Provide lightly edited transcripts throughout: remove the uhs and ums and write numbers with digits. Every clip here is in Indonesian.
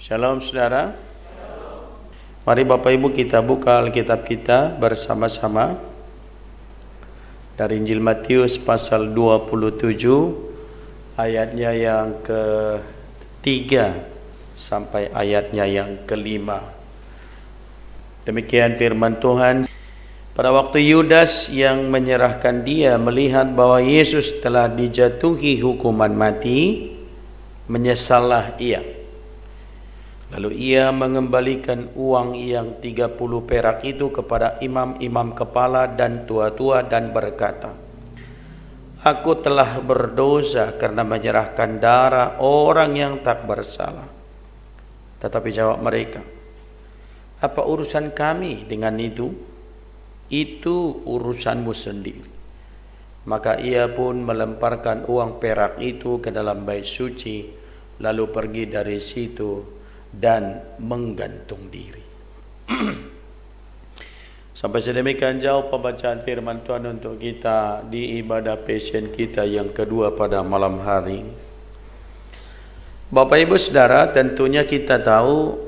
Shalom saudara. Mari Bapak Ibu kita buka Alkitab kita bersama-sama dari Injil Matius pasal 27 ayatnya yang ke-3 sampai ayatnya yang ke-5. Demikian firman Tuhan. Pada waktu Yudas yang menyerahkan dia melihat bahwa Yesus telah dijatuhi hukuman mati, menyesallah ia. Lalu ia mengembalikan uang yang 30 perak itu kepada imam-imam kepala dan tua-tua dan berkata, "Aku telah berdosa karena menyerahkan darah orang yang tak bersalah." Tetapi jawab mereka, "Apa urusan kami dengan itu? Itu urusanmu sendiri." Maka ia pun melemparkan uang perak itu ke dalam bait suci, lalu pergi dari situ dan menggantung diri. Sampai sedemikian jauh pembacaan firman Tuhan untuk kita di ibadah passion kita yang kedua pada malam hari. Bapak Ibu Saudara, tentunya kita tahu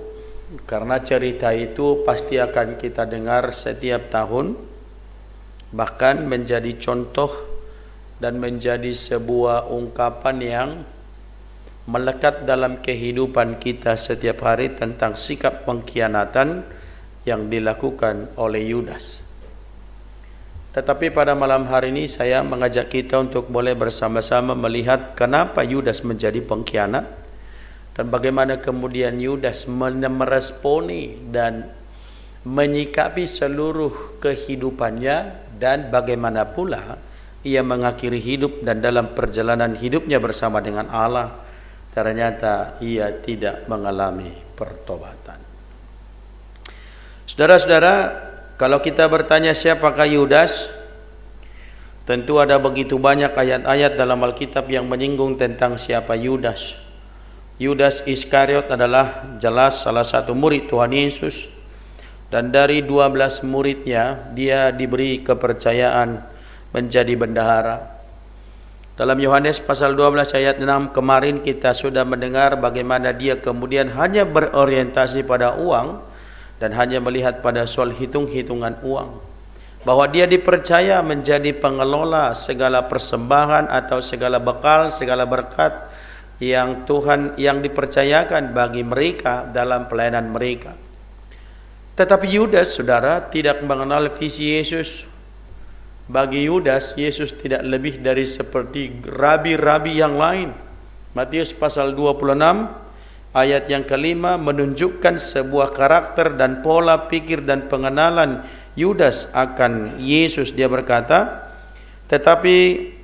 karena cerita itu pasti akan kita dengar setiap tahun, bahkan menjadi contoh dan menjadi sebuah ungkapan yang melekat dalam kehidupan kita setiap hari tentang sikap pengkhianatan yang dilakukan oleh Yudas. Tetapi pada malam hari ini saya mengajak kita untuk boleh bersama-sama melihat kenapa Yudas menjadi pengkhianat dan bagaimana kemudian Yudas meresponi dan menyikapi seluruh kehidupannya dan bagaimana pula ia mengakhiri hidup dan dalam perjalanan hidupnya bersama dengan Allah ternyata ia tidak mengalami pertobatan. Saudara-saudara, kalau kita bertanya siapakah Yudas, tentu ada begitu banyak ayat-ayat dalam Alkitab yang menyinggung tentang siapa Yudas. Yudas Iskariot adalah jelas salah satu murid Tuhan Yesus, dan dari 12 muridnya dia diberi kepercayaan menjadi bendahara. Dalam Yohanes pasal 12 ayat 6 kemarin kita sudah mendengar bagaimana dia kemudian hanya berorientasi pada uang dan hanya melihat pada soal hitung-hitungan uang. Bahwa dia dipercaya menjadi pengelola segala persembahan atau segala bekal, segala berkat yang Tuhan yang dipercayakan bagi mereka dalam pelayanan mereka. Tetapi Yudas, saudara, tidak mengenal visi Yesus. Bagi Yudas, Yesus tidak lebih dari seperti rabi-rabi yang lain. Matius pasal 26 ayat yang kelima menunjukkan sebuah karakter dan pola pikir dan pengenalan Yudas akan Yesus. Dia berkata, tetapi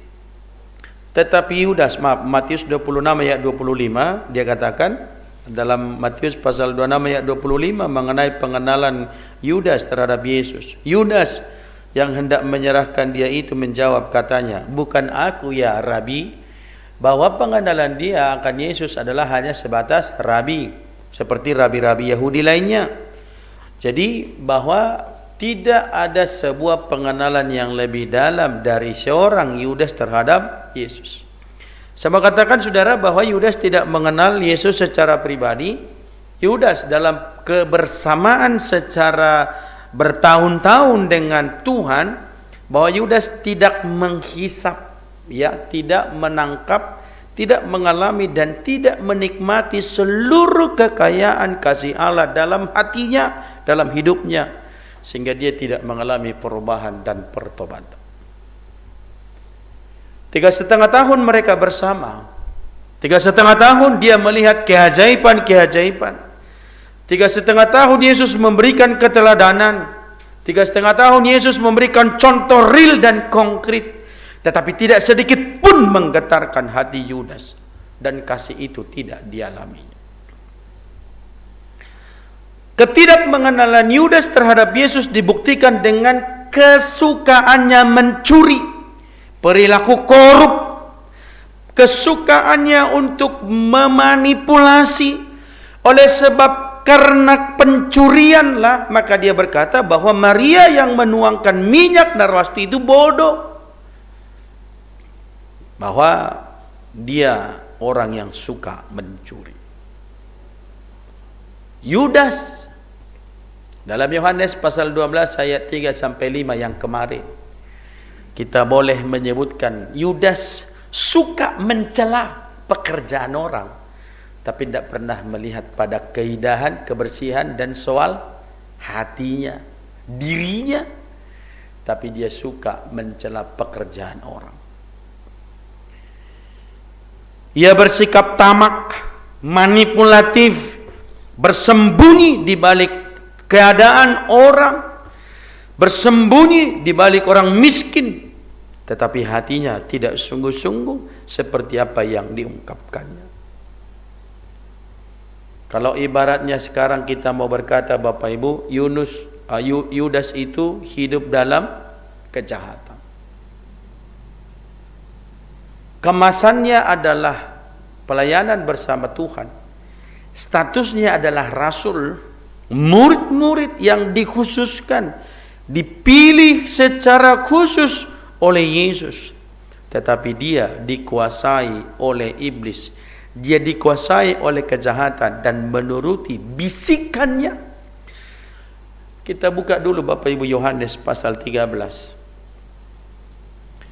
Yudas, Matius 26 ayat 25, dia katakan dalam Matius pasal 26 ayat 25 mengenai pengenalan Yudas terhadap Yesus. Yudas yang hendak menyerahkan dia itu menjawab, katanya, "Bukan aku ya Rabi." Bahwa pengenalan dia akan Yesus adalah hanya sebatas Rabi, seperti rabi-rabi Yahudi lainnya. Jadi bahwa tidak ada sebuah pengenalan yang lebih dalam dari seorang Yudas terhadap Yesus. Sama katakan saudara bahwa Yudas tidak mengenal Yesus secara pribadi. Yudas dalam kebersamaan secara bertahun-tahun dengan Tuhan, bahwa Yudas tidak menghisap, ya, tidak menangkap, tidak mengalami dan tidak menikmati seluruh kekayaan kasih Allah dalam hatinya, dalam hidupnya, sehingga dia tidak mengalami perubahan dan pertobatan. 3,5 tahun mereka bersama. 3,5 tahun dia melihat keajaiban-keajaiban. 3,5 tahun Yesus memberikan keteladanan. 3,5 tahun Yesus memberikan contoh real dan konkret. Tetapi tidak sedikit pun menggetarkan hati Yudas. Dan kasih itu tidak dialaminya. Ketidakmengenalan Yudas terhadap Yesus dibuktikan dengan kesukaannya mencuri, perilaku korup, kesukaannya untuk memanipulasi. Oleh sebab karena pencurianlah, maka dia berkata bahwa Maria yang menuangkan minyak narwasti itu bodoh. Bahwa dia orang yang suka mencuri. Yudas. Dalam Yohanes pasal 12 ayat 3 sampai 5 yang kemarin, kita boleh menyebutkan Yudas suka mencela pekerjaan orang, tapi tidak pernah melihat pada keindahan, kebersihan, dan soal hatinya, dirinya. Tapi dia suka mencela pekerjaan orang. Ia bersikap tamak, manipulatif, bersembunyi di balik keadaan orang, bersembunyi di balik orang miskin, tetapi hatinya tidak sungguh-sungguh seperti apa yang diungkapkannya. Kalau ibaratnya sekarang kita mau berkata, Bapak Ibu, Yudas itu hidup dalam kejahatan. Kemasannya adalah pelayanan bersama Tuhan. Statusnya adalah rasul, murid-murid yang dikhususkan, dipilih secara khusus oleh Yesus. Tetapi dia dikuasai oleh iblis. Dia dikuasai oleh kejahatan dan menuruti bisikannya. Kita buka dulu Bapak Ibu Yohanes pasal 13.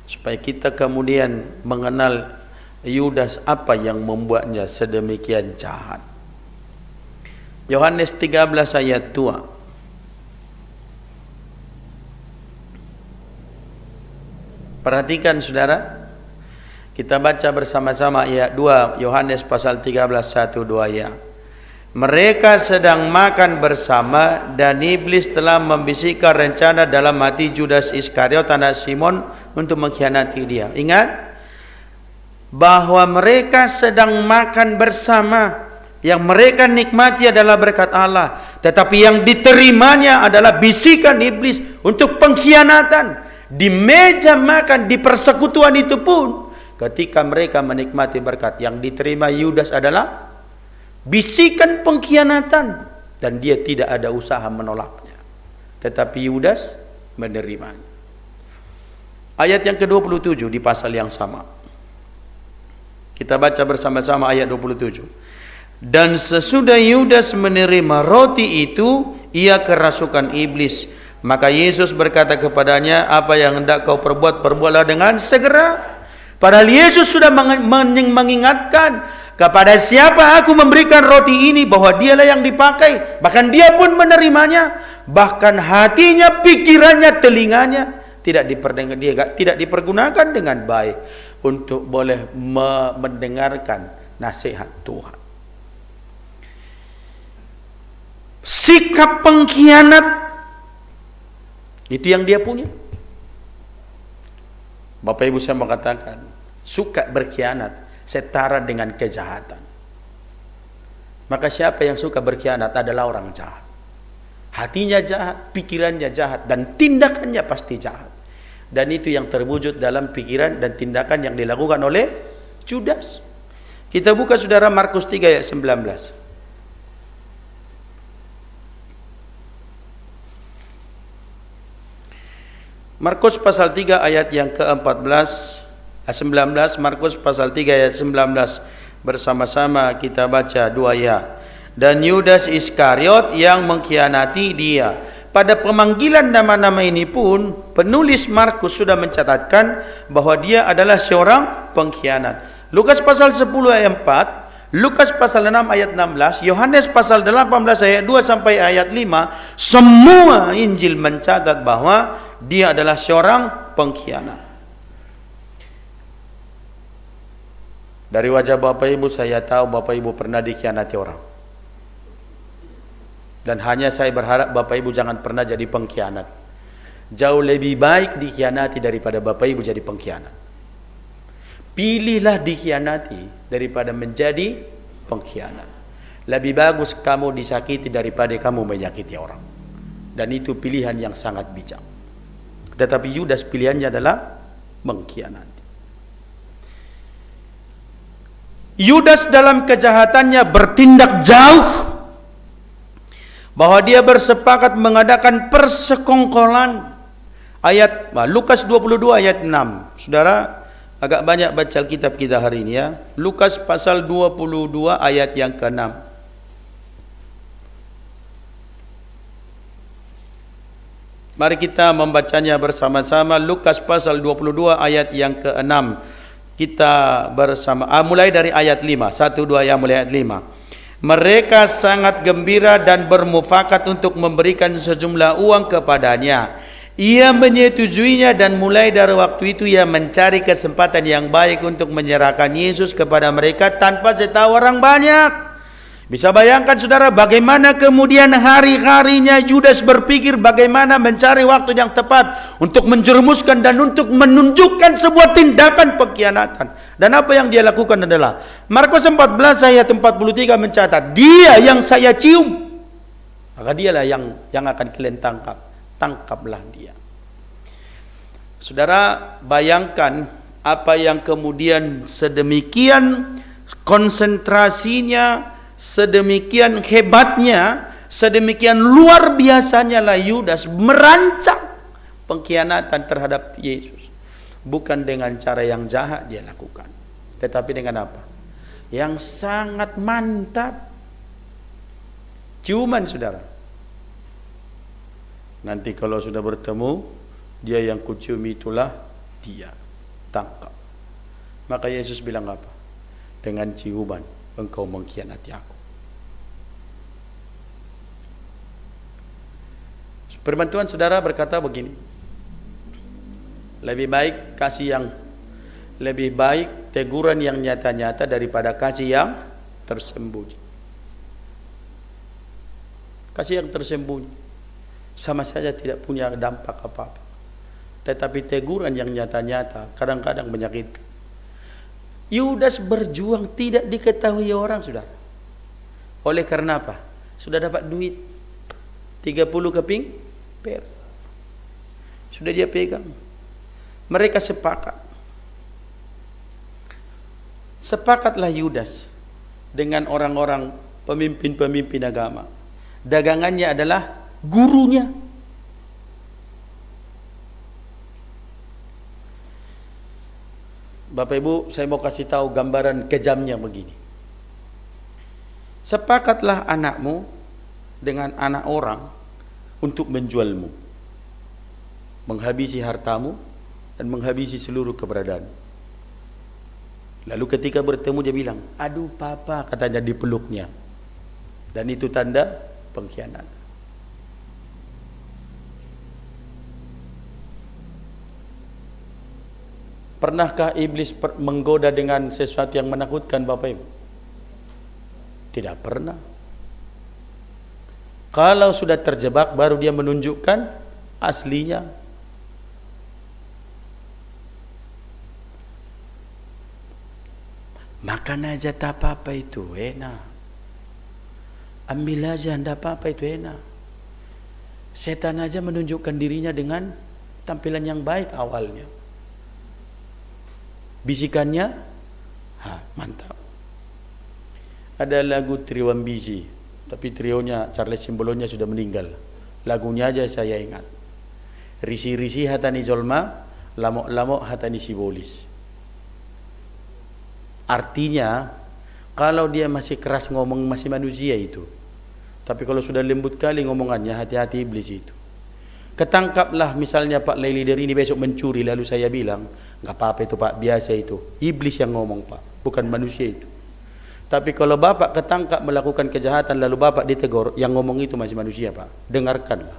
Supaya kita kemudian mengenal Yudas, apa yang membuatnya sedemikian jahat. Yohanes 13 ayat 2. Perhatikan saudara. Kita baca bersama-sama ayat 2 Yohanes pasal 13 1 2 ya. Mereka sedang makan bersama dan iblis telah membisikkan rencana dalam hati Judas Iskariot anak Simon untuk mengkhianati dia. Ingat bahwa mereka sedang makan bersama. Yang mereka nikmati adalah berkat Allah, tetapi yang diterimanya adalah bisikan iblis untuk pengkhianatan. Di meja makan, di persekutuan itu pun, ketika mereka menikmati berkat, yang diterima Yudas adalah bisikan pengkhianatan, dan dia tidak ada usaha menolaknya, tetapi Yudas menerimanya. Ayat yang ke-27 di pasal yang sama. Kita baca bersama-sama ayat 27. Dan sesudah Yudas menerima roti itu, ia kerasukan iblis. Maka Yesus berkata kepadanya, apa yang hendak kau perbuat, perbuatlah dengan segera. Padahal Yesus sudah mengingatkan, kepada siapa aku memberikan roti ini, bahwa dialah yang dipakai. Bahkan dia pun menerimanya. Bahkan hatinya, pikirannya, telinganya tidak dipergunakan dengan baik untuk boleh mendengarkan nasihat Tuhan. Sikap pengkhianat itu yang dia punya. Bapak Ibu, saya mau katakan, suka berkhianat setara dengan kejahatan. Maka siapa yang suka berkhianat adalah orang jahat. Hatinya jahat, pikirannya jahat, dan tindakannya pasti jahat. Dan itu yang terwujud dalam pikiran dan tindakan yang dilakukan oleh Judas. Kita buka saudara Markus 3 ayat 19. Markus pasal 3 ayat yang ke-19, Markus pasal 3 ayat 19. Bersama-sama kita baca 2 ayat. Dan Yudas Iskariot yang mengkhianati dia. Pada pemanggilan nama-nama ini pun, penulis Markus sudah mencatatkan bahwa dia adalah seorang pengkhianat. Lukas pasal 10 ayat 4, Lukas pasal 6 ayat 16, Yohanes pasal 18 ayat 2 sampai ayat 5, semua Injil mencatat bahwa dia adalah seorang pengkhianat. Dari wajah Bapak Ibu saya tahu Bapak Ibu pernah dikhianati orang. Dan hanya saya berharap Bapak Ibu jangan pernah jadi pengkhianat. Jauh lebih baik dikhianati daripada Bapak Ibu jadi pengkhianat. Pilihlah dikhianati daripada menjadi pengkhianat. Lebih bagus kamu disakiti daripada kamu menyakiti orang. Dan itu pilihan yang sangat bijak. Tetapi Yudas pilihannya adalah mengkhianati. Yudas dalam kejahatannya bertindak jauh, bahwa dia bersepakat mengadakan persekongkolan. Ayat Lukas 22 ayat 6. Saudara agak banyak baca Alkitab kita hari ini ya. Lukas pasal 22 ayat yang ke-6. Mari kita membacanya bersama-sama. Lukas pasal 22 ayat yang ke-6. Kita bersama mulai dari ayat 5. 1 2 ya, mulai ayat 5. Mereka sangat gembira dan bermufakat untuk memberikan sejumlah uang kepadanya. Ia menyetujuinya dan mulai dari waktu itu ia mencari kesempatan yang baik untuk menyerahkan Yesus kepada mereka tanpa setahu orang banyak. Bisa bayangkan saudara bagaimana kemudian hari-harinya Yudas berpikir bagaimana mencari waktu yang tepat untuk menjerumuskan dan untuk menunjukkan sebuah tindakan pengkhianatan. Dan apa yang dia lakukan adalah Markus 14 ayat 43 mencatat, dia yang saya cium, maka dialah yang akan kalian tangkap. Tangkaplah dia. Saudara, bayangkan apa yang kemudian sedemikian konsentrasinya, sedemikian hebatnya, sedemikian luar biasanya lah Yudas merancang pengkhianatan terhadap Yesus. Bukan dengan cara yang jahat dia lakukan, tetapi dengan apa? Yang sangat mantap. Ciuman saudara. Nanti kalau sudah bertemu, dia yang kucium itulah dia. Tangkap. Maka Yesus bilang apa? Dengan ciuman engkau mengkhianati aku. Firman Tuhan saudara berkata begini, lebih baik lebih baik teguran yang nyata-nyata daripada kasih yang tersembunyi. Kasih yang tersembunyi sama saja tidak punya dampak apa-apa. Tetapi teguran yang nyata-nyata kadang-kadang menyakitkan. Yudas berjuang tidak diketahui orang, saudara. Oleh karena apa? Sudah dapat duit 30 keping perak. Sudah dia pegang. Mereka sepakat. Sepakatlah Yudas dengan orang-orang pemimpin-pemimpin agama. Dagangannya adalah gurunya. Bapak Ibu, saya mau kasih tahu gambaran kejamnya begini. Sepakatlah anakmu dengan anak orang untuk menjualmu, menghabisi hartamu dan menghabisi seluruh keberadaan. Lalu ketika bertemu dia bilang, aduh papa, katanya dipeluknya. Dan itu tanda pengkhianatan. Pernahkah iblis menggoda dengan sesuatu yang menakutkan Bapak Ibu? Tidak pernah. Kalau sudah terjebak baru dia menunjukkan aslinya. Makan aja tak apa-apa itu enak. Ambil aja tidak apa-apa itu enak. Setan aja menunjukkan dirinya dengan tampilan yang baik awalnya. Bisikannya, mantap. Ada lagu Trio Ambisi, tapi trionya Charles Simbolonya sudah meninggal. Lagunya aja saya ingat. Risi-risi hatani jolma, lamok-lamok hatani sibolis. Artinya, kalau dia masih keras ngomong masih manusia itu. Tapi kalau sudah lembut kali ngomongannya, hati-hati iblis itu. Ketangkaplah misalnya Pak leader ini besok mencuri, lalu saya bilang, nggak apa-apa itu Pak, biasa itu. Iblis yang ngomong Pak, bukan manusia itu. Tapi kalau Bapak ketangkap melakukan kejahatan lalu Bapak ditegur, yang ngomong itu masih manusia Pak, dengarkanlah.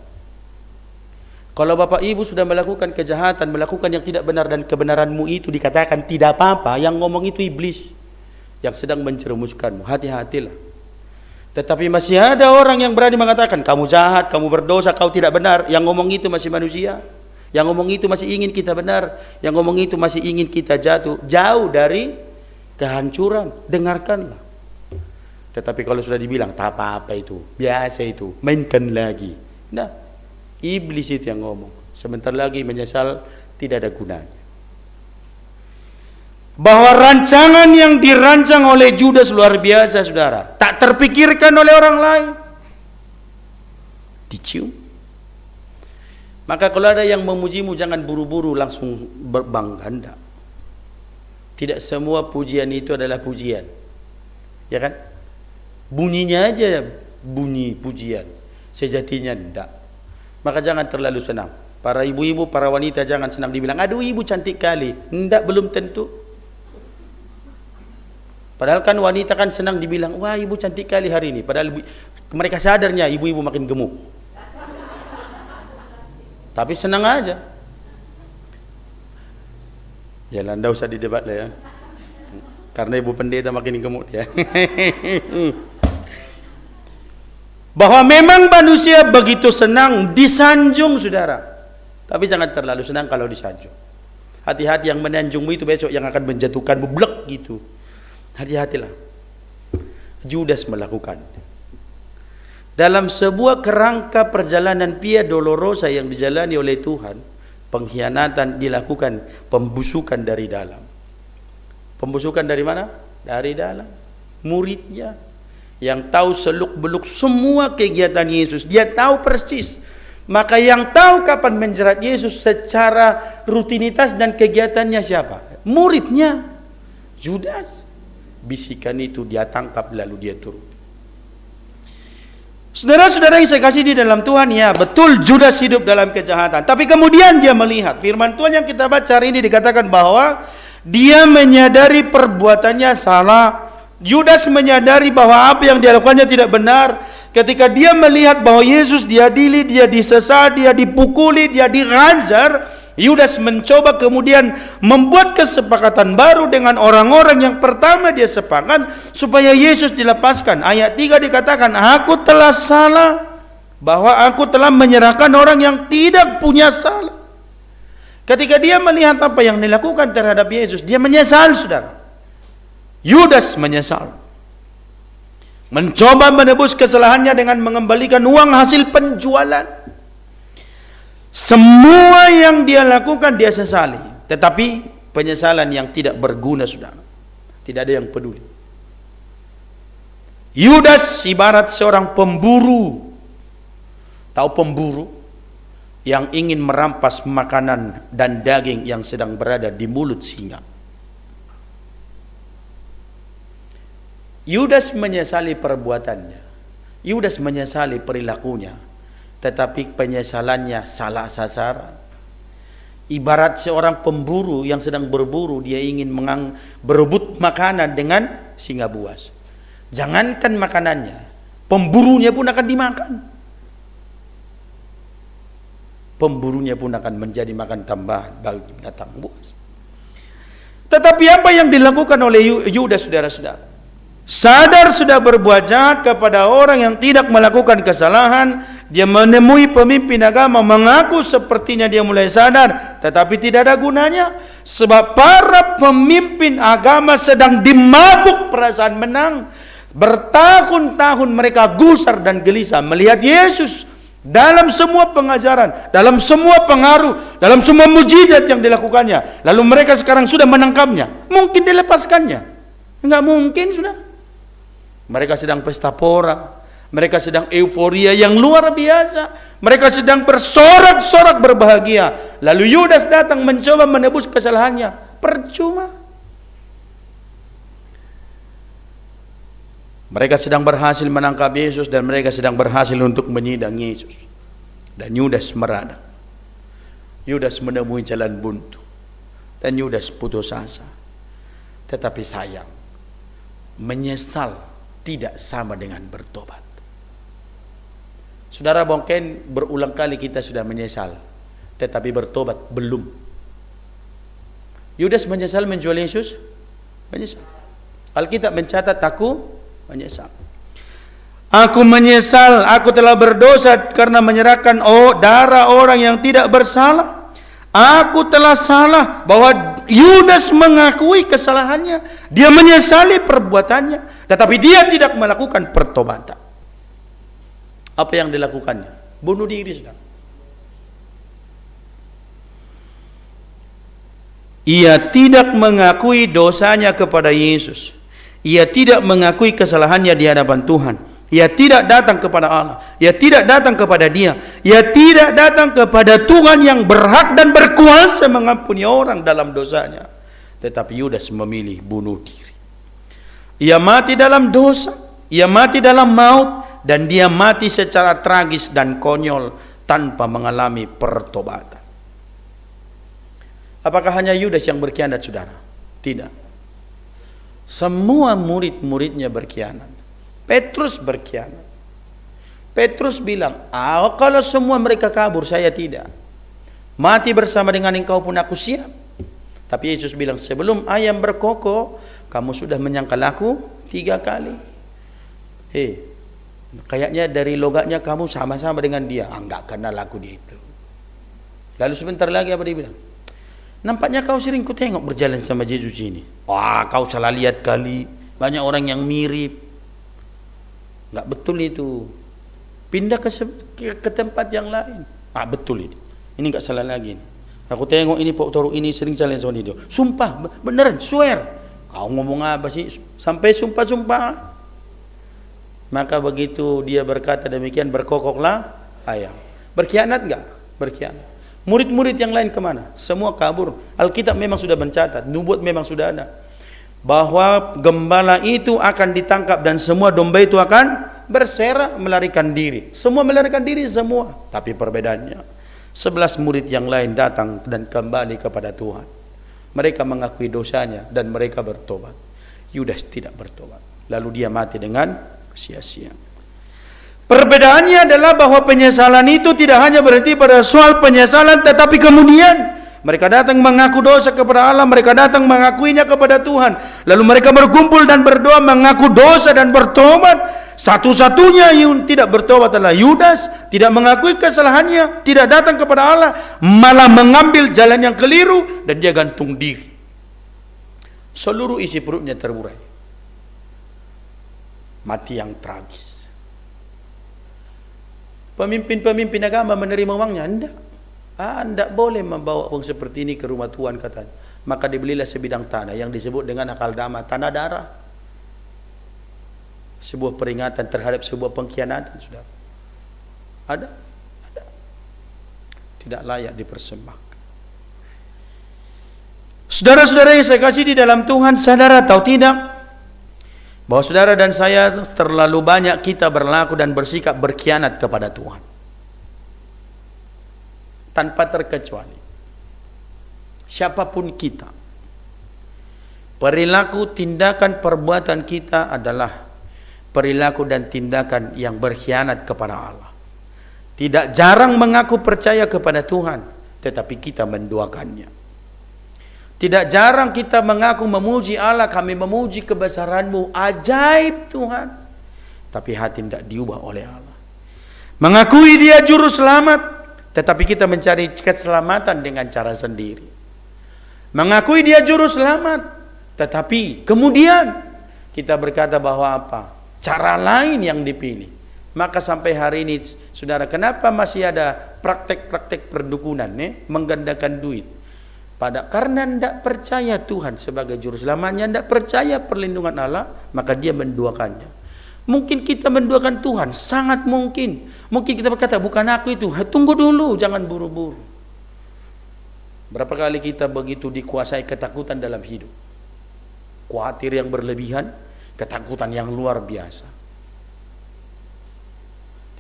Kalau Bapak Ibu sudah melakukan kejahatan, melakukan yang tidak benar dan kebenaranmu itu dikatakan tidak apa-apa, yang ngomong itu iblis yang sedang menjerumuskanmu, hati-hatilah. Tetapi masih ada orang yang berani mengatakan kamu jahat, kamu berdosa, kau tidak benar. Yang ngomong itu masih manusia. Yang ngomong itu masih ingin kita benar. Yang ngomong itu masih ingin kita jauh dari kehancuran. Dengarkanlah. Tetapi kalau sudah dibilang tak apa-apa itu, biasa itu, mainkan lagi. Nah, iblis itu yang ngomong. Sebentar lagi menyesal tidak ada gunanya. Bahwa rancangan yang dirancang oleh Yudas luar biasa saudara, tak terpikirkan oleh orang lain, dicium. Maka kalau ada yang memujimu jangan buru-buru langsung berbangga. Tidak semua pujian itu adalah pujian, ya kan? Bunyinya aja bunyi pujian, sejatinya tidak. Maka jangan terlalu senang. Para ibu-ibu, para wanita jangan senang dibilang, aduh ibu cantik kali. Enggak, belum tentu. Padahal kan wanita kan senang dibilang, wah ibu cantik kali hari ini. Padahal mereka sadarnya ibu-ibu makin gemuk. Tapi senang aja. Ya tidak usah didebat lah ya. Karena ibu pendeta makin gemuk ya. Bahwa memang manusia begitu senang disanjung saudara. Tapi jangan terlalu senang kalau disanjung. Hati-hati yang menanjungmu itu besok yang akan menjatuhkanmu blek gitu. Hati-hatilah. Judas melakukan. Dalam sebuah kerangka perjalanan via dolorosa yang dijalani oleh Tuhan, pengkhianatan dilakukan, pembusukan dari dalam. Pembusukan dari mana? Dari dalam. Muridnya yang tahu seluk-beluk semua kegiatan Yesus, dia tahu persis. Maka yang tahu kapan menjerat Yesus secara rutinitas dan kegiatannya siapa? Muridnya, Judas. Bisikan itu dia tangkap lalu dia turun. Saudara-saudara yang saya kasih di dalam Tuhan, ya betul Judas hidup dalam kejahatan. Tapi kemudian dia melihat, firman Tuhan yang kita baca hari ini dikatakan bahwa dia menyadari perbuatannya salah. Judas menyadari bahwa apa yang dia lakukannya tidak benar. Ketika dia melihat bahwa Yesus diadili, dia disesat, dia dipukuli, dia dihajar, Yudas mencoba kemudian membuat kesepakatan baru dengan orang-orang yang pertama dia sepakat supaya Yesus dilepaskan. Ayat 3 dikatakan, aku telah salah, bahwa aku telah menyerahkan orang yang tidak punya salah. Ketika dia melihat apa yang dilakukan terhadap Yesus, dia menyesal saudara. Yudas menyesal. Mencoba menebus kesalahannya dengan mengembalikan uang hasil penjualan. Semua yang dia lakukan dia sesali, tetapi penyesalan yang tidak berguna saudara. Tidak ada yang peduli. Yudas ibarat seorang pemburu. Tahu pemburu yang ingin merampas makanan dan daging yang sedang berada di mulut singa. Yudas menyesali perbuatannya. Yudas menyesali perilakunya. Tetapi penyesalannya salah sasaran. Ibarat seorang pemburu yang sedang berburu, dia ingin berebut makanan dengan singa buas. Jangankan makanannya, pemburunya pun akan dimakan. Pemburunya pun akan menjadi makan tambahan bagi binatang buas. Tetapi apa yang dilakukan oleh Yudas saudara-saudara? Sadar sudah berbuat jahat kepada orang yang tidak melakukan kesalahan. Dia menemui pemimpin agama, mengaku sepertinya dia mulai sadar, tetapi tidak ada gunanya. Sebab para pemimpin agama sedang dimabuk perasaan menang. Bertahun-tahun mereka gusar dan gelisah melihat Yesus dalam semua pengajaran, dalam semua pengaruh, dalam semua mujizat yang dilakukannya. Lalu mereka sekarang sudah menangkapnya. Mungkin dilepaskannya? Enggak mungkin sudah. Mereka sedang pesta pora, mereka sedang euforia yang luar biasa, mereka sedang bersorak-sorak berbahagia. Lalu Yudas datang mencoba menebus kesalahannya, percuma. Mereka sedang berhasil menangkap Yesus dan mereka sedang berhasil untuk menyidang Yesus. Dan Yudas merada. Yudas menemui jalan buntu dan Yudas putus asa. Tetapi sayang, menyesal tidak sama dengan bertobat. Saudara, mungkin berulang kali kita sudah menyesal, tetapi bertobat belum. Yudas menyesal menjual Yesus? Menyesal. Alkitab mencatat, aku menyesal. Aku menyesal, aku telah berdosa karena menyerahkan darah orang yang tidak bersalah. Aku telah salah, bahwa Yudas mengakui kesalahannya. Dia menyesali perbuatannya, tetapi dia tidak melakukan pertobatan. Apa yang dilakukannya? Bunuh diri, saudara. Ia tidak mengakui dosanya kepada Yesus. Ia tidak mengakui kesalahannya di hadapan Tuhan. Ia tidak datang kepada Allah. Ia tidak datang kepada Dia. Ia tidak datang kepada Tuhan yang berhak dan berkuasa mengampuni orang dalam dosanya. Tetapi Yudas memilih bunuh diri. Ia mati dalam dosa. Ia mati dalam maut. Dan dia mati secara tragis dan konyol. tanpa mengalami pertobatan. Apakah hanya Yudas yang berkhianat, saudara? Tidak. Semua murid-muridnya berkhianat. Petrus berkhianat. Petrus bilang, kalau semua mereka kabur, saya tidak. Mati bersama dengan engkau pun aku siap. Tapi Yesus bilang, sebelum ayam berkokok, kamu sudah menyangkal aku 3 kali. Kayaknya dari logatnya kamu sama-sama dengan dia. Enggak kenal aku dia itu. Lalu sebentar lagi apa dia bilang? Nampaknya kau sering ku tengok berjalan sama Yesus ini. Wah, kau salah lihat kali. Banyak orang yang mirip. Enggak betul itu. Pindah ke tempat yang lain. Betul ini. Ini enggak salah lagi. Aku tengok ini Pak Toro ini sering jalan sama dia. Sumpah, beneran, swear. Kau ngomong apa sih? Sampai sumpah-sumpah. Maka begitu dia berkata demikian, berkokoklah ayam. Berkhianat enggak? Berkhianat. Murid-murid yang lain kemana? Semua kabur. Alkitab memang sudah mencatat, nubuat memang sudah ada, bahwa gembala itu akan ditangkap dan semua domba itu akan berserak melarikan diri. Semua melarikan diri semua. Tapi perbedaannya, 11 murid yang lain datang dan kembali kepada Tuhan. Mereka mengakui dosanya dan mereka bertobat. Yudas tidak bertobat. Lalu dia mati dengan sia-sia. Perbedaannya adalah bahwa penyesalan itu tidak hanya berhenti pada soal penyesalan, tetapi kemudian mereka datang mengaku dosa kepada Allah, mereka datang mengakuinya kepada Tuhan. Lalu mereka berkumpul dan berdoa mengaku dosa dan bertobat. Satu-satunya yang tidak bertobat adalah Yudas, tidak mengakui kesalahannya, tidak datang kepada Allah, malah mengambil jalan yang keliru dan dia gantung diri. Seluruh isi perutnya terburai. Mati yang tragis. Pemimpin-pemimpin agama menerima uangnya? Tidak boleh membawa uang seperti ini ke rumah Tuhan, katanya. Maka dibelilah sebidang tanah yang disebut dengan Akaldama, tanah darah. Sebuah peringatan terhadap sebuah pengkhianatan, saudara. Ada. Tidak layak dipersembahkan. Saudara-saudara yang saya kasih di dalam Tuhan, saudara tahu tidak bahwa saudara dan saya terlalu banyak kita berlaku dan bersikap berkhianat kepada Tuhan, tanpa terkecuali. Siapapun kita, perilaku, tindakan, perbuatan kita adalah perilaku dan tindakan yang berkhianat kepada Allah. Tidak jarang mengaku percaya kepada Tuhan, tetapi kita menduakannya. Tidak jarang kita mengaku memuji Allah, kami memuji kebesaran-Mu, ajaib Tuhan. Tapi hati tidak diubah oleh Allah. Mengakui Dia juru selamat, tetapi kita mencari keselamatan dengan cara sendiri. Mengakui Dia juru selamat, tetapi kemudian kita berkata bahwa apa? Cara lain yang dipilih. Maka sampai hari ini, saudara, kenapa masih ada praktek-praktek perdukunan, menggandakan duit? Karena tidak percaya Tuhan sebagai juru selamatnya, tidak percaya perlindungan Allah, maka dia menduakannya. Mungkin kita menduakan Tuhan, sangat mungkin. Mungkin kita berkata, bukan aku itu, tunggu dulu, jangan buru-buru. Berapa kali kita begitu dikuasai ketakutan dalam hidup, khawatir yang berlebihan, ketakutan yang luar biasa.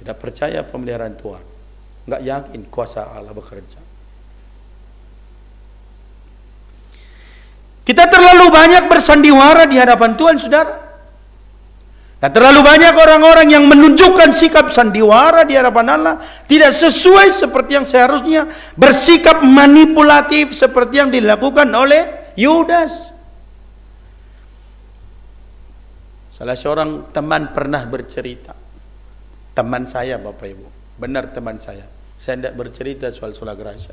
Tidak percaya pemeliharaan Tuhan, nggak yakin kuasa Allah bekerja. Kita terlalu banyak bersandiwara di hadapan Tuhan, saudara. Dan terlalu banyak orang-orang yang menunjukkan sikap sandiwara di hadapan Allah tidak sesuai seperti yang seharusnya, bersikap manipulatif seperti yang dilakukan oleh Yudas. Salah seorang teman pernah bercerita, teman saya Bapak Ibu, benar teman saya tidak bercerita soal sholat gerasya.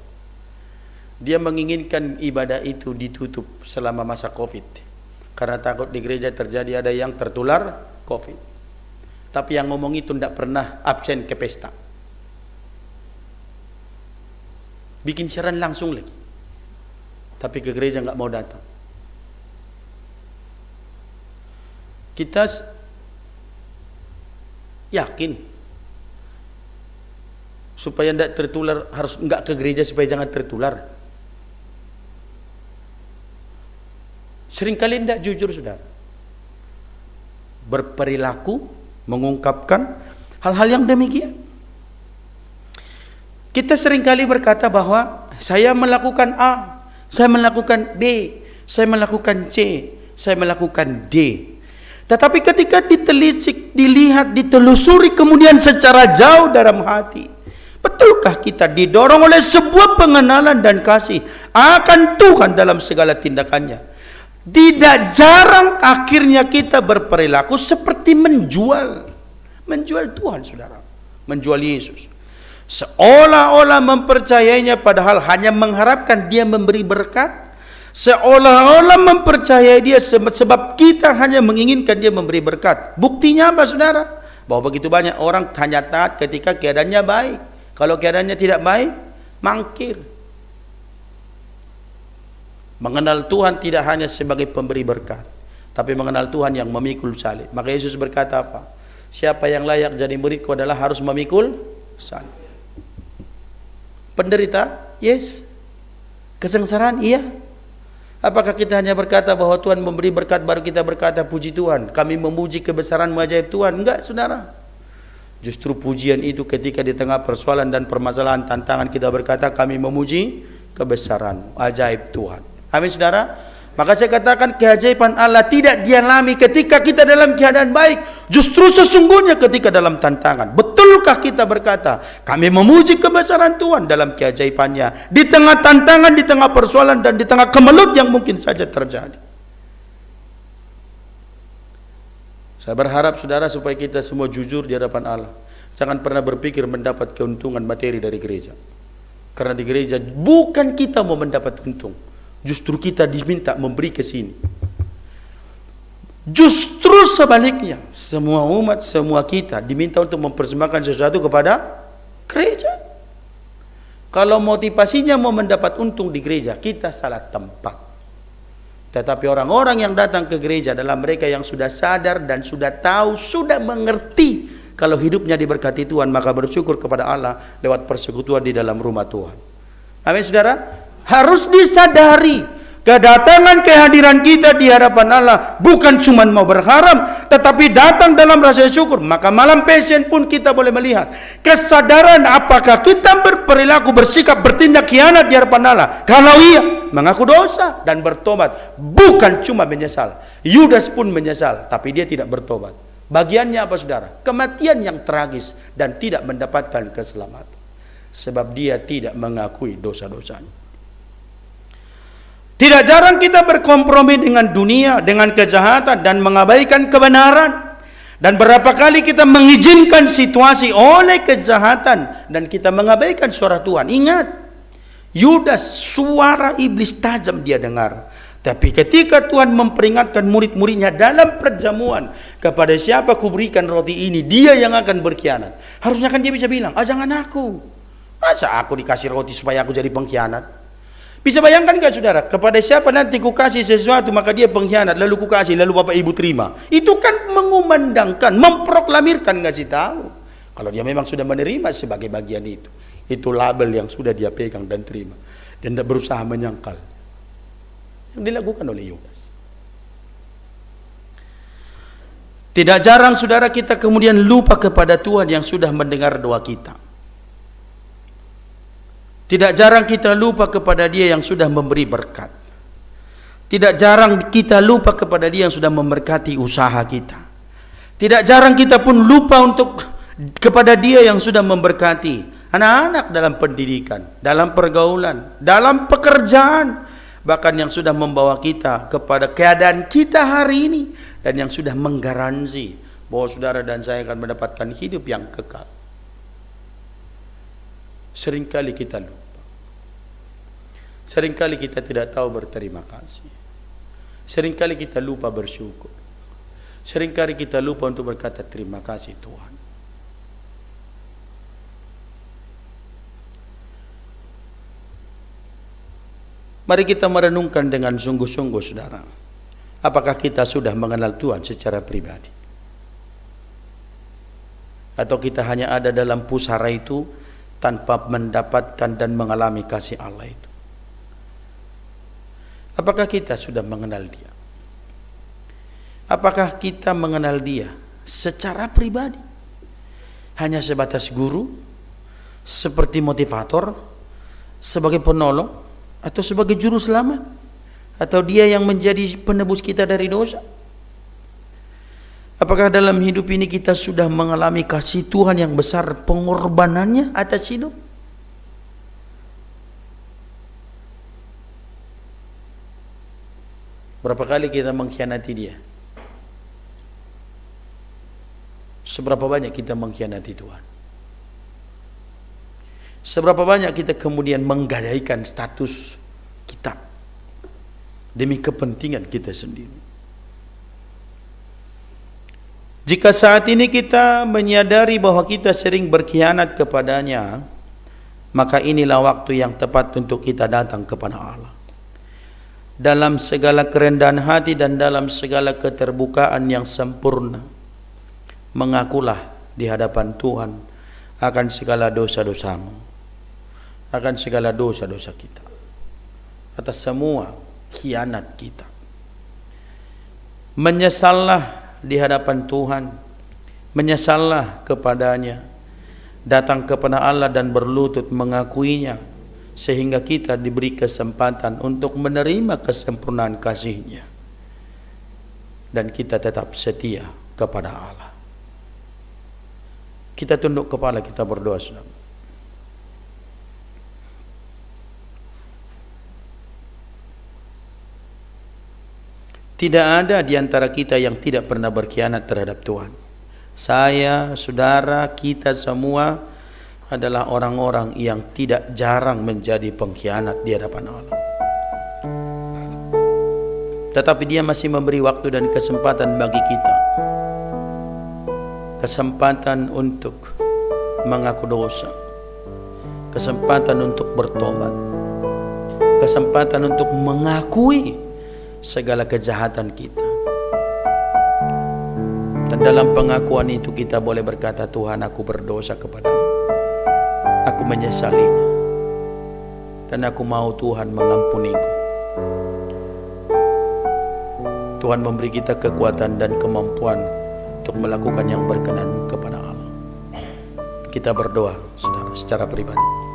Dia menginginkan ibadah itu ditutup selama masa Covid, karena takut di gereja terjadi ada yang tertular Covid. Tapi yang ngomong itu tidak pernah absen ke pesta, bikin siaran langsung lagi, tapi ke gereja nggak mau datang. Kita yakin supaya tidak tertular harus nggak ke gereja supaya jangan tertular. Seringkali tidak jujur, saudara. Berperilaku, mengungkapkan hal-hal yang demikian. Kita seringkali berkata bahwa saya melakukan A, saya melakukan B, saya melakukan C, saya melakukan D. Tetapi ketika ditelisik, dilihat, ditelusuri kemudian secara jauh dalam hati, betulkah kita didorong oleh sebuah pengenalan dan kasih akan Tuhan dalam segala tindakannya? Tidak jarang akhirnya kita berperilaku seperti menjual Tuhan, saudara, menjual Yesus. Seolah-olah mempercayainya padahal hanya mengharapkan dia memberi berkat. Seolah-olah mempercayai dia sebab kita hanya menginginkan dia memberi berkat. Buktinya apa, saudara? Bahwa begitu banyak orang hanya taat ketika keadaannya baik. Kalau keadaannya tidak baik, mangkir. Mengenal Tuhan tidak hanya sebagai pemberi berkat, tapi mengenal Tuhan yang memikul salib. Maka Yesus berkata apa? Siapa yang layak jadi muridku adalah harus memikul salib. Penderita? Yes. Kesengsaraan? Iya. Apakah kita hanya berkata bahwa Tuhan memberi berkat baru kita berkata puji Tuhan, kami memuji kebesaran ajaib Tuhan? Enggak, saudara. Justru pujian itu ketika di tengah persoalan dan permasalahan tantangan kita berkata kami memuji kebesaran ajaib Tuhan. Amin, saudara. Maka saya katakan keajaiban Allah tidak dialami ketika kita dalam keadaan baik, justru sesungguhnya ketika dalam tantangan. Betulkah kita berkata kami memuji kebesaran Tuhan dalam keajaibannya di tengah tantangan, di tengah persoalan dan di tengah kemelut yang mungkin saja terjadi? Saya berharap saudara supaya kita semua jujur di hadapan Allah. Jangan pernah berpikir mendapat keuntungan materi dari gereja. Karena di gereja bukan kita mau mendapat untung, justru kita diminta memberi ke sini. Justru sebaliknya, semua umat, semua kita diminta untuk mempersembahkan sesuatu kepada gereja. Kalau motivasinya mau mendapat untung di gereja, kita salah tempat. Tetapi orang-orang yang datang ke gereja adalah mereka yang sudah sadar dan sudah tahu, sudah mengerti kalau hidupnya diberkati Tuhan, maka bersyukur kepada Allah lewat persekutuan di dalam rumah Tuhan. Amin, saudara. Harus disadari kedatangan kehadiran kita di hadapan Allah bukan cuma mau berharap, tetapi datang dalam rasa syukur. Maka malam passion pun kita boleh melihat kesadaran apakah kita berperilaku, bersikap, bertindak khianat di hadapan Allah. Kalau iya, mengaku dosa dan bertobat. Bukan cuma menyesal, Yudas pun menyesal, tapi dia tidak bertobat. Bagiannya apa, saudara? Kematian yang tragis dan tidak mendapatkan keselamatan, sebab dia tidak mengakui dosa-dosanya. Tidak jarang kita berkompromi dengan dunia, dengan kejahatan dan mengabaikan kebenaran. Dan berapa kali kita mengizinkan situasi oleh kejahatan dan kita mengabaikan suara Tuhan. Ingat, Yudas, suara iblis tajam dia dengar. Tapi ketika Tuhan memperingatkan murid-muridnya dalam perjamuan, kepada siapa kuberikan roti ini, dia yang akan berkhianat. Harusnya kan dia bisa bilang, jangan aku. Masa aku dikasih roti supaya aku jadi pengkhianat? Bisa bayangkan gak, saudara? Kepada siapa nanti ku kasih sesuatu maka dia pengkhianat, lalu ku kasih, lalu bapak ibu terima. Itu kan mengumandangkan, memproklamirkan, ngasih tahu kalau dia memang sudah menerima sebagai bagian itu. Itu label yang sudah dia pegang dan terima, dan tidak berusaha menyangkal yang dilakukan oleh Yudas. Tidak jarang, saudara, kita kemudian lupa kepada Tuhan yang sudah mendengar doa kita. Tidak jarang kita lupa kepada dia yang sudah memberi berkat. Tidak jarang kita lupa kepada dia yang sudah memberkati usaha kita. Tidak jarang kita pun lupa untuk kepada dia yang sudah memberkati anak-anak dalam pendidikan, dalam pergaulan, dalam pekerjaan, bahkan yang sudah membawa kita kepada keadaan kita hari ini, dan yang sudah menggaransi bahwa saudara dan saya akan mendapatkan hidup yang kekal. Seringkali kita lupa. Seringkali kita tidak tahu berterima kasih. Seringkali kita lupa bersyukur. Seringkali kita lupa untuk berkata terima kasih Tuhan. Mari kita merenungkan dengan sungguh-sungguh, saudara. Apakah kita sudah mengenal Tuhan secara pribadi? Atau kita hanya ada dalam pusara itu tanpa mendapatkan dan mengalami kasih Allah itu? Apakah kita sudah mengenal dia? Apakah kita mengenal dia secara pribadi? Hanya sebatas guru, seperti motivator, sebagai penolong, atau sebagai juru selamat, atau dia yang menjadi penebus kita dari dosa? Apakah dalam hidup ini kita sudah mengalami kasih Tuhan yang besar, pengorbanannya atas hidup? Berapa kali kita mengkhianati dia? Seberapa banyak kita mengkhianati Tuhan? Seberapa banyak kita kemudian menggadaikan status kita demi kepentingan kita sendiri? Jika saat ini kita menyadari bahwa kita sering berkhianat kepadanya, maka inilah waktu yang tepat untuk kita datang kepada Allah. Dalam segala kerendahan hati dan dalam segala keterbukaan yang sempurna, mengakulah di hadapan Tuhan akan segala dosa-dosamu, akan segala dosa-dosa kita, atas semua khianat kita. Menyesallah di hadapan Tuhan, menyesallah kepadanya, datang kepada Allah dan berlutut mengakuinya, sehingga kita diberi kesempatan untuk menerima kesempurnaan kasih-Nya dan kita tetap setia kepada Allah. Kita tunduk kepala, kita berdoa, saudara. Tidak ada di antara kita yang tidak pernah berkhianat terhadap Tuhan. Saya, saudara, kita semua adalah orang-orang yang tidak jarang menjadi pengkhianat di hadapan Allah. Tetapi Dia masih memberi waktu dan kesempatan bagi kita. Kesempatan untuk mengaku dosa, kesempatan untuk bertobat, kesempatan untuk mengakui segala kejahatan kita. Dan dalam pengakuan itu kita boleh berkata, Tuhan, aku berdosa kepadamu, aku menyesalinya, dan aku mau Tuhan mengampuniku. Tuhan memberi kita kekuatan dan kemampuan untuk melakukan yang berkenan kepada Allah. Kita berdoa, saudara, secara pribadi.